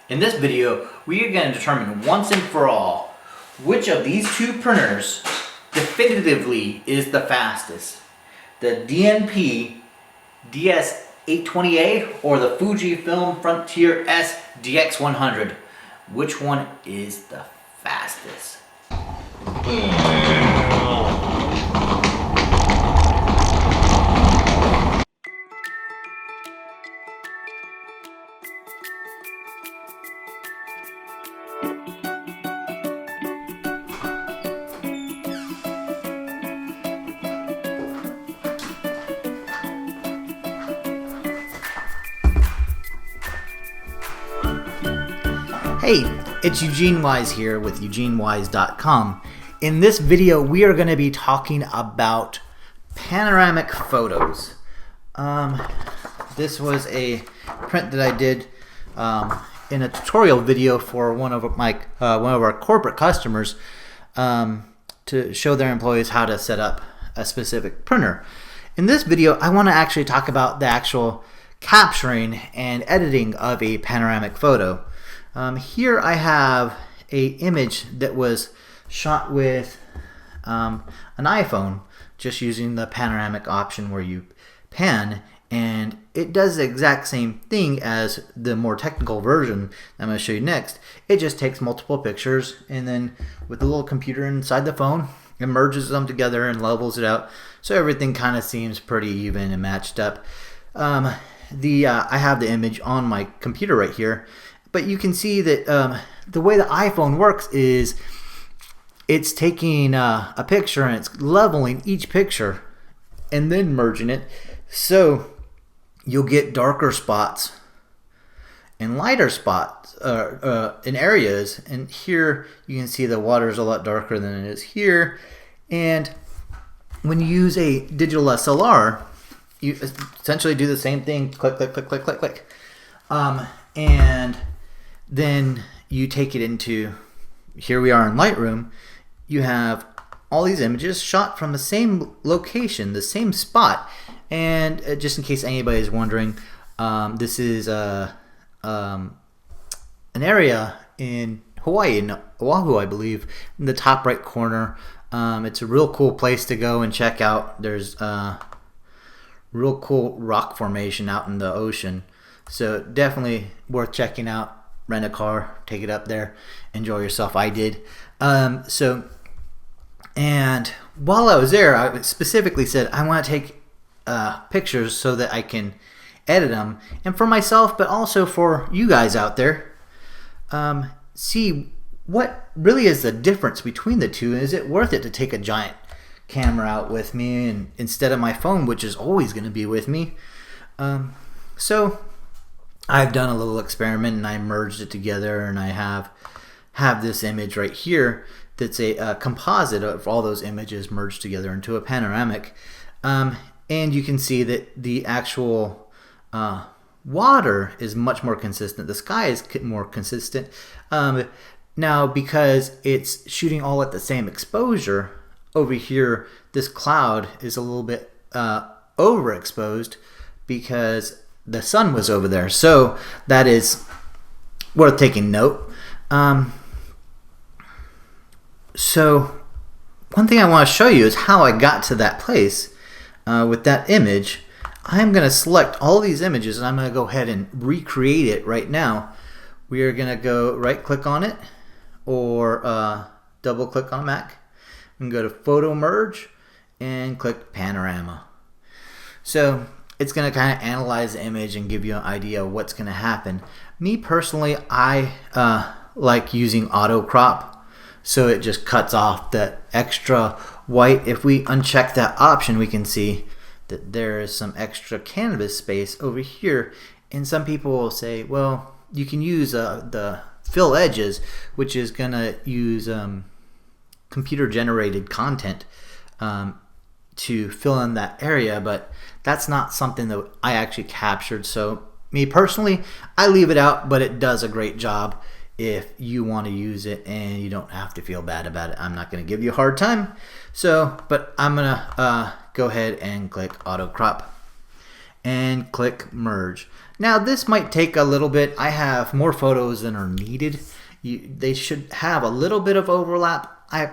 In this video, we are going to determine once and for all which of these two printers definitively is the fastest. The DNP DS820A or the Fujifilm Frontier S DX-100. Which one is the fastest? Hey, it's Eugene Wise here with EugeneWise.com. In this video, we are going to be talking about panoramic photos. This was a print that I did in a tutorial video for one of our corporate customers to show their employees how to set up a specific printer. In this video, I want to actually talk about the actual capturing and editing of a panoramic photo. Here I have an image that was shot with an iPhone, just using the panoramic option where you pan, and it does the exact same thing as the more technical version I'm going to show you next. It just takes multiple pictures and then with the little computer inside the phone, it merges them together and levels it out so everything kind of seems pretty even and matched up. I have the image on my computer right here. But you can see that the way the iPhone works is it's taking a picture and it's leveling each picture and then merging it. So you'll get darker spots and lighter spots in areas. And here you can see the water is a lot darker than it is here. And when you use a digital SLR, you essentially do the same thing. Click, click, click, click, click, click. And then you take it into, here we are in Lightroom, you have all these images shot from the same location, the same spot. And just in case anybody is wondering, this is an area in Hawaii, in Oahu, I believe, in the top right corner. It's a real cool place to go and check out. There's a real cool rock formation out in the ocean. So definitely worth checking out. Rent a car, take it up there, enjoy yourself. I did. And while I was there, I specifically said I want to take pictures so that I can edit them, and for myself, but also for you guys out there. See what really is the difference between the two, and is it worth it to take a giant camera out with me and instead of my phone, which is always going to be with me. So I've done a little experiment and I merged it together, and I have this image right here that's a composite of all those images merged together into a panoramic. And you can see that the actual water is much more consistent. The sky is more consistent. Now, because it's shooting all at the same exposure, over here this cloud is a little bit overexposed because the sun was over there. So that is worth taking note. So one thing I want to show you is how I got to that place with that image. I'm going to select all these images and I'm going to go ahead and recreate it right now. We are going to go right click on it or double click on Mac and go to Photo Merge and click Panorama. So it's going to kind of analyze the image and give you an idea of what's going to happen. Me personally, I like using auto crop, so it just cuts off that extra white. If we uncheck that option, we can see that there is some extra canvas space over here. And some people will say, well, you can use the fill edges, which is going to use computer generated content to fill in that area, but that's not something that I actually captured. So me personally, I leave it out, but it does a great job if you want to use it and you don't have to feel bad about it. I'm not going to give you a hard time. So, but I'm going to go ahead and click auto crop and click merge. Now this might take a little bit. I have more photos than are needed. They should have a little bit of overlap. I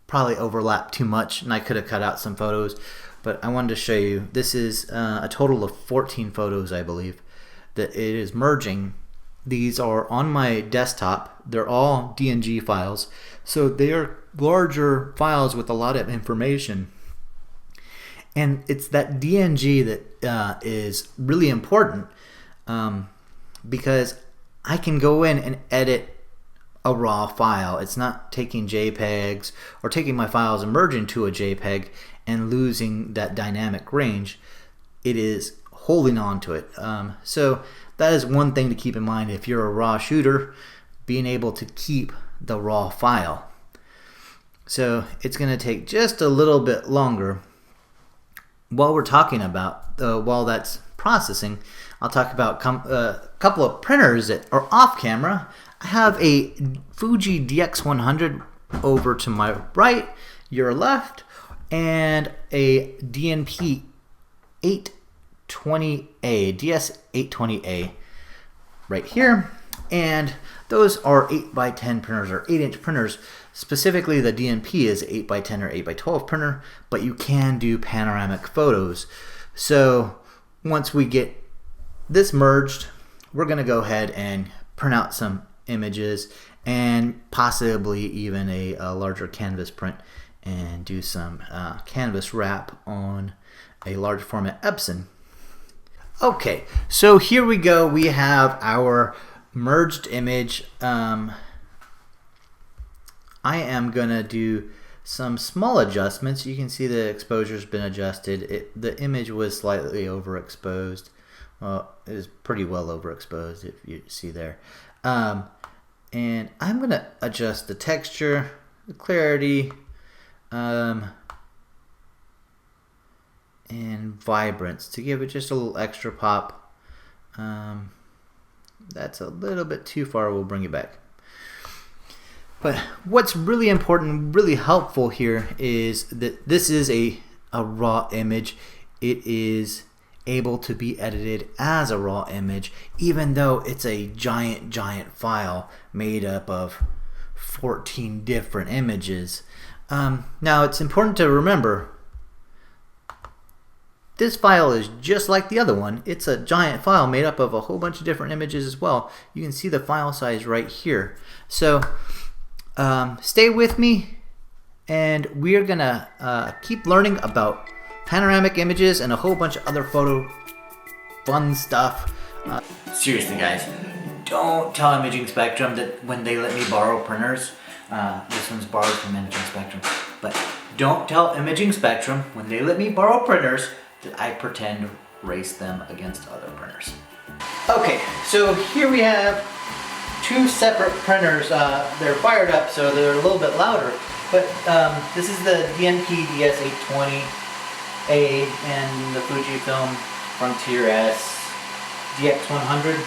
probably overlapped too much and I could have cut out some photos, but I wanted to show you. This is a total of 14 photos, I believe, that it is merging. These are on my desktop. They're all DNG files, so they are larger files with a lot of information. And it's that DNG that is really important, because I can go in and edit a raw file. It's not taking JPEGs or taking my files and merging to a JPEG and losing that dynamic range. It is holding on to it. So that is one thing to keep in mind if you're a raw shooter, being able to keep the raw file. So it's going to take just a little bit longer. While we're talking about, while that's processing, I'll talk about a couple of printers that are off camera. I have a Fuji DX-100 over to my right, your left, and a DNP 820A, DS820A right here. And those are 8x10 printers or 8-inch printers. Specifically, the DNP is 8x10 or 8x12 printer, but you can do panoramic photos. So once we get this merged, we're going to go ahead and print out some images and possibly even a larger canvas print and do some canvas wrap on a large format Epson. Okay, so here we go. We have our merged image. I am gonna do some small adjustments. You can see the exposure's been adjusted. The image was slightly overexposed. Well, it is pretty well overexposed, if you see there. And I'm gonna adjust the texture, the clarity, and vibrance to give it just a little extra pop. That's a little bit too far. We'll bring it back. But what's really important, really helpful here is that this is a raw image. It is able to be edited as a raw image, even though it's a giant file made up of 14 different images. Now it's important to remember this file is just like the other one. It's a giant file made up of a whole bunch of different images as well. You can see the file size right here. So stay with me, and we're gonna keep learning about panoramic images and a whole bunch of other photo fun stuff. Seriously guys, don't tell Imaging Spectrum that when they let me borrow printers, this one's borrowed from Imaging Spectrum, but don't tell Imaging Spectrum when they let me borrow printers that I pretend race them against other printers. Okay, so here we have two separate printers. They're fired up, so they're a little bit louder, but this is the DNP DS820A and the Fujifilm Frontier S DX-100.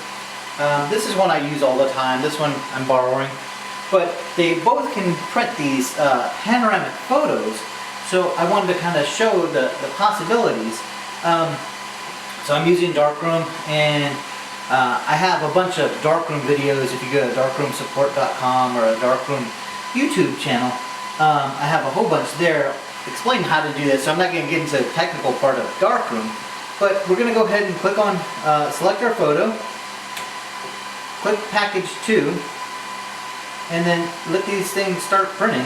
This is one I use all the time. This one I'm borrowing. But they both can print these panoramic photos, so I wanted to kind of show the possibilities. So I'm using Darkroom, and I have a bunch of Darkroom videos. If you go to darkroomsupport.com or a Darkroom YouTube channel, I have a whole bunch there explaining how to do this. So I'm not going to get into the technical part of Darkroom, but we're going to go ahead and click on select our photo, click package 2, and then let these things start printing.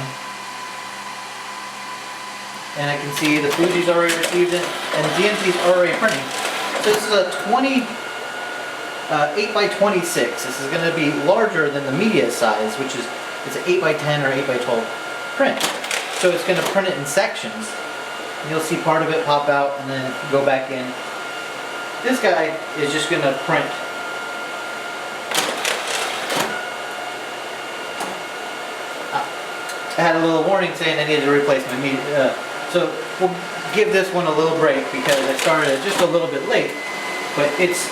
And I can see the Fuji's already received it, and the DNP's already printing. So this is a 8x26. This is going to be larger than the media size, which is it's an 8x10 or 8x12 print. So it's going to print it in sections. And you'll see part of it pop out and then go back in. This guy is just going to print. I had a little warning saying I needed to replace my media. So we'll give this one a little break because I started just a little bit late, but it's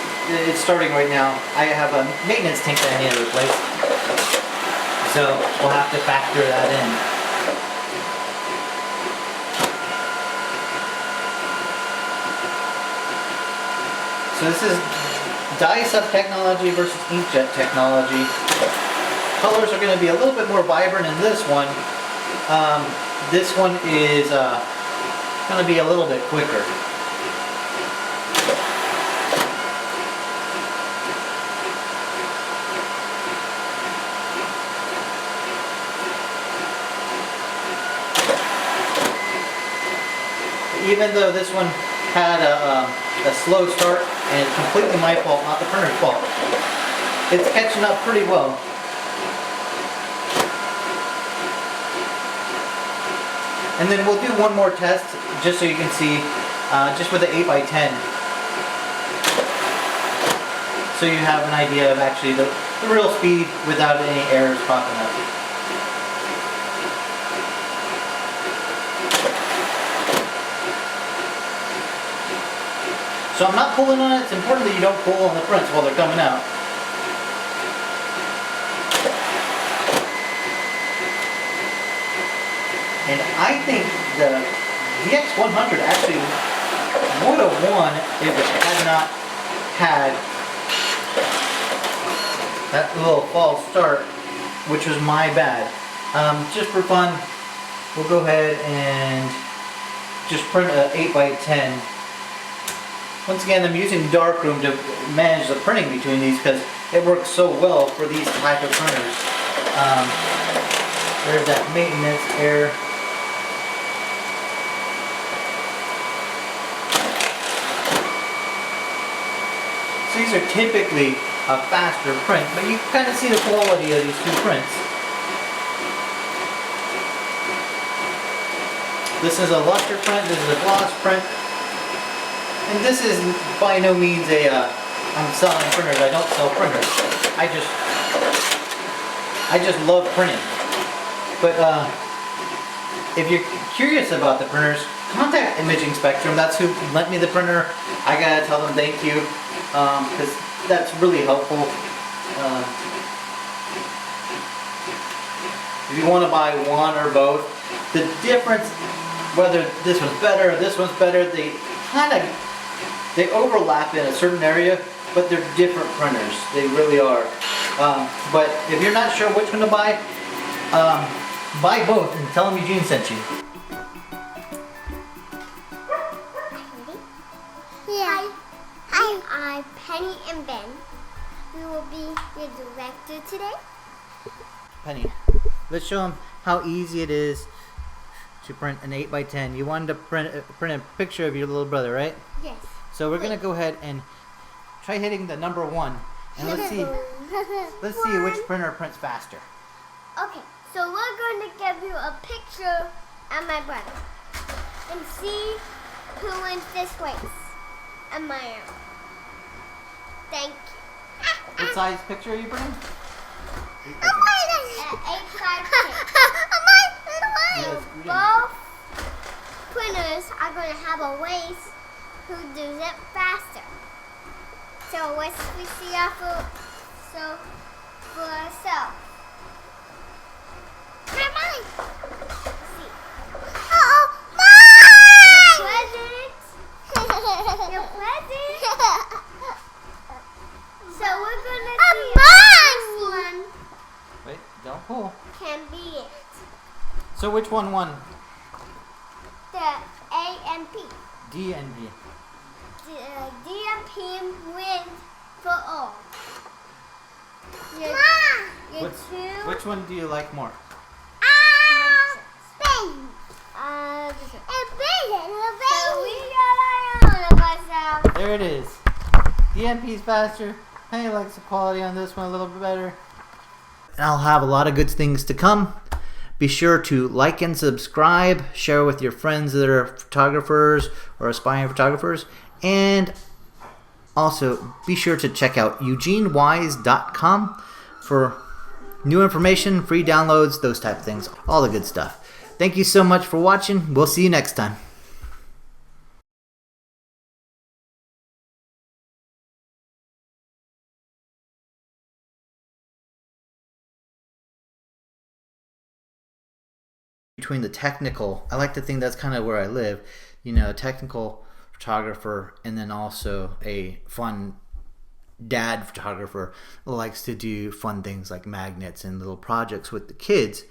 starting right now. I have a maintenance tank that I need to replace, so we'll have to factor that in. So this is dye-sub technology versus inkjet technology. Colors are going to be a little bit more vibrant in this one. This one is going to be a little bit quicker. Even though this one had a slow start, and it's completely my fault, not the printer's fault, it's catching up pretty well. And then we'll do one more test just so you can see, just with the 8x10, so you have an idea of actually the real speed without any errors popping up. So I'm not pulling on it. It's important that you don't pull on the prints while they're coming out. And I think the DX-100 actually would have won if it had not had that little false start, which was my bad. Just for fun, we'll go ahead and just print an 8x10. Once again, I'm using Darkroom to manage the printing between these because it works so well for these type of printers. There's that maintenance error. So these are typically a faster print, but you kind of see the quality of these two prints. This is a luster print, this is a gloss print. And this is by no means a, I'm selling printers, I don't sell printers. I just love printing. But if you're curious about the printers, contact Imaging Spectrum. That's who lent me the printer. I gotta tell them thank you, because that's really helpful. If you want to buy one or both, the difference, whether this one's better or this one's better, they overlap in a certain area, but they're different printers. They really are. But if you're not sure which one to buy both and tell them Eugene sent you. Yeah. Hi. I'm Penny and Ben. We will be your director today. Penny, let's show them how easy it is to print an 8x10. You wanted to print a picture of your little brother, right? Yes. So we're gonna go ahead and try hitting the number 1, and let's see which printer prints faster. Okay, so we're going to give you a picture of my brother and see who wins this race. And my own. Thank you. What size picture are you printing? 8x10. Both printers are going to have a race who does it faster. So let's we see for ourselves. Mine. See. Mine! Your present. So we're gonna see if this one Wait, don't pull. can be it. So which one won? The A and P. D and B. The D and P wins for all. Which one do you like more? Spain. This one. So we got our own of ourselves. There it is. DMP's faster. Penny likes the quality on this one a little bit better. And I'll have a lot of good things to come. Be sure to like and subscribe. Share with your friends that are photographers or aspiring photographers. And also be sure to check out eugenewise.com for new information, free downloads, those type of things. All the good stuff. Thank you so much for watching. We'll see you next time. Between the technical, I like to think that's kind of where I live, you know, a technical photographer and then also a fun dad photographer likes to do fun things like magnets and little projects with the kids.